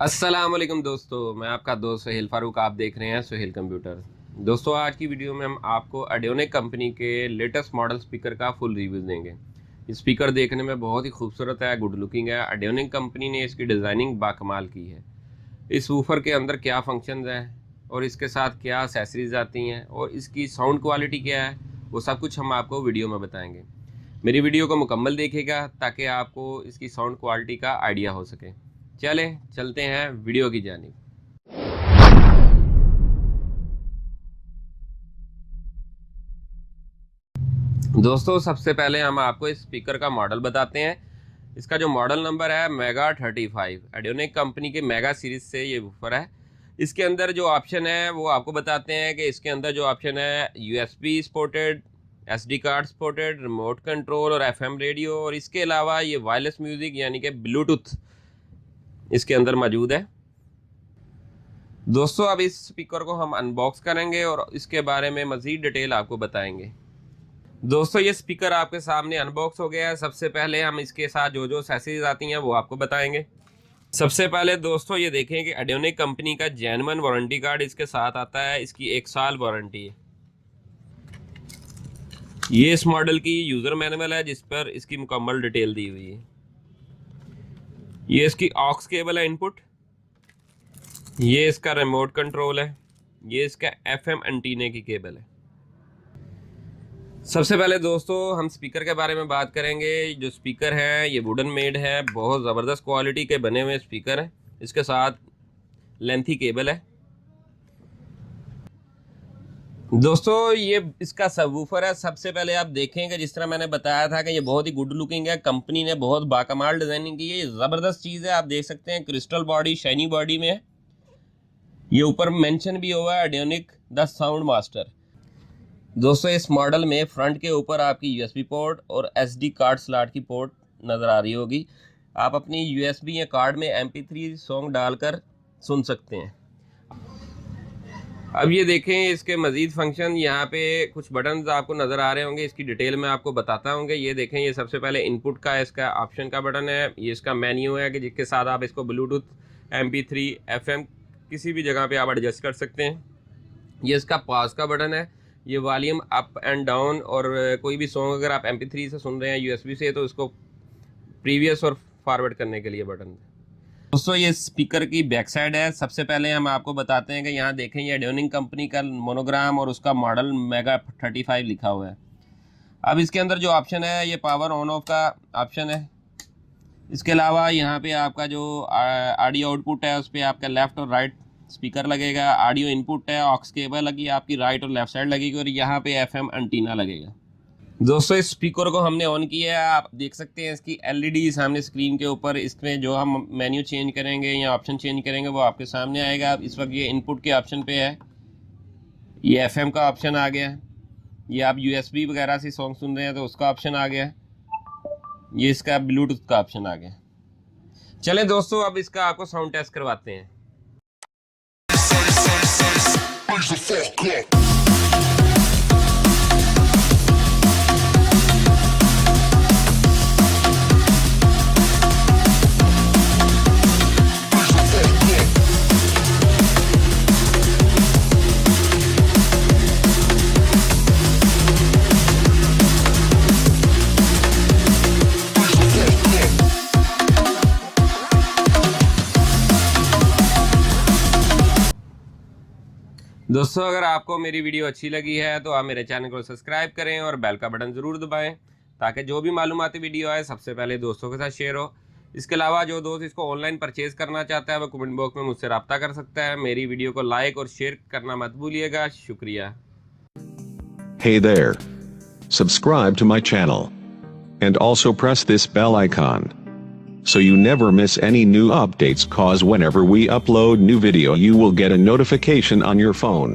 अस्सलाम वालेकुम दोस्तों, मैं आपका दोस्त सुहेल फारूक। आप देख रहे हैं सुहेल कंप्यूटर। दोस्तों, आज की वीडियो में हम आपको ऑडियोनिक कंपनी के लेटेस्ट मॉडल स्पीकर का फुल रिव्यू देंगे। ये स्पीकर देखने में बहुत ही खूबसूरत है, गुड लुकिंग है। ऑडियोनिक कंपनी ने इसकी डिज़ाइनिंग बाकमाल की है। इस वूफर के अंदर क्या फंक्शंस हैं और इसके साथ क्या एक्सेसरीज आती हैं और इसकी साउंड क्वालिटी क्या है, वो सब कुछ हम आपको वीडियो में बताएँगे। मेरी वीडियो को मुकम्मल देखिएगा ताकि आपको इसकी साउंड क्वालिटी का आइडिया हो सके। चलते हैं वीडियो की जानिब। दोस्तों, सबसे पहले हम आपको इस स्पीकर का मॉडल बताते हैं। इसका जो मॉडल नंबर है मेगा 35। ऑडियोनिक कंपनी के मेगा सीरीज से ये वूफर है। इसके अंदर जो ऑप्शन है वो आपको बताते हैं कि इसके अंदर जो ऑप्शन है USB supported, SD card supported, remote control और FM रेडियो, और इसके अलावा ये वायरलेस म्यूज़िक यानी कि ब्लूटूथ इसके अंदर मौजूद है। दोस्तों, अब इस स्पीकर को हम अनबॉक्स करेंगे और इसके बारे में मज़ीद डिटेल आपको बताएंगे। दोस्तों, ये स्पीकर आपके सामने अनबॉक्स हो गया है। सबसे पहले हम इसके साथ जो एक्सेसरीज आती हैं वो आपको बताएंगे। सबसे पहले दोस्तों ये देखें कि ऑडियोनिक कंपनी का जेन्युइन वारंटी कार्ड इसके साथ आता है। इसकी 1 साल वारंटी है। ये इस मॉडल की यूज़र मैनुअल है जिस पर इसकी मुकम्मल डिटेल दी हुई है। ये इसकी ऑक्स केबल है इनपुट, ये इसका रिमोट कंट्रोल है, ये इसका FM एंटीने की केबल है। सबसे पहले दोस्तों हम स्पीकर के बारे में बात करेंगे। जो स्पीकर है ये वुडन मेड है, बहुत ज़बरदस्त क्वालिटी के बने हुए स्पीकर हैं। इसके साथ लेंथी केबल है। दोस्तों, ये इसका सबवूफर है। सबसे पहले आप देखेंगे जिस तरह मैंने बताया था कि ये बहुत ही गुड लुकिंग है। कंपनी ने बहुत बाकमाल डिज़ाइनिंग की है। ये ज़बरदस्त चीज़ है। आप देख सकते हैं क्रिस्टल बॉडी, शाइनी बॉडी में है। ये ऊपर मेंशन भी हुआ है ऑडियोनिक द साउंड मास्टर। दोस्तों, इस मॉडल में फ्रंट के ऊपर आपकी USB पोर्ट और SD कार्ड स्लॉट की पोर्ट नज़र आ रही होगी। आप अपनी USB या कार्ड में MP3 सॉन्ग डालकर सुन सकते हैं। अब ये देखें इसके मज़ीद फंक्शन, यहाँ पे कुछ बटन्स आपको नज़र आ रहे होंगे। इसकी डिटेल में आपको बताता हूँ। ये देखें, ये सबसे पहले इनपुट का इसका ऑप्शन का बटन है। ये इसका मेन्यू है कि जिसके साथ आप इसको ब्लूटूथ, MP3, FM किसी भी जगह पे आप एडजस्ट कर सकते हैं। ये इसका पॉज का बटन है। ये वॉल्यूम अप एंड डाउन, और कोई भी सॉन्ग अगर आप MP3 से सुन रहे हैं USB से, तो इसको प्रीवियस और फॉरवर्ड करने के लिए बटन। दोस्तों, ये स्पीकर की बैक साइड है। सबसे पहले हम आपको बताते हैं कि यहाँ देखें ये ऑडियोनिक कंपनी का मोनोग्राम और उसका मॉडल मेगा 35 लिखा हुआ है। अब इसके अंदर जो ऑप्शन है ये पावर ऑन ऑफ का ऑप्शन है। इसके अलावा यहाँ पे आपका जो ऑडियो आउटपुट है उस पर आपका लेफ़्ट और राइट स्पीकर लगेगा। ऑडियो इनपुट है, ऑक्स केबल लगी आपकी राइट और लेफ़्ट साइड लगेगी, और यहाँ पे FM एंटीना लगेगा। दोस्तों, इस स्पीकर को हमने ऑन किया है। आप देख सकते हैं इसकी LED सामने स्क्रीन के ऊपर। इसमें जो हम मेन्यू चेंज करेंगे या ऑप्शन चेंज करेंगे वो आपके सामने आएगा। इस वक्त ये इनपुट के ऑप्शन पे है। ये FM का ऑप्शन आ गया। ये आप USB वगैरह से सॉन्ग सुन रहे हैं तो उसका ऑप्शन आ गया। ये इसका ब्लूटूथ का ऑप्शन आ गया। चलें दोस्तों, अब इसका आपको साउंड टेस्ट करवाते हैं। दोस्तों, अगर आपको मेरी वीडियो अच्छी लगी है तो आप मेरे चैनल को सब्सक्राइब करें और बेल का बटन ज़रूर दबाएं ताकि जो भी मालूमाती वीडियो आए सबसे पहले दोस्तों के साथ शेयर हो। इसके अलावा जो दोस्त इसको ऑनलाइन परचेज़ करना चाहता है वो कमेंट बॉक्स में मुझसे रब्ता कर सकता है। मेरी वीडियो को लाइक और शेयर करना मत भूलिएगा। शुक्रिया। Hey there. Subscribe to my channel. And also press this bell icon. So you never miss any new updates, cause whenever we upload new video you will get a notification on your phone.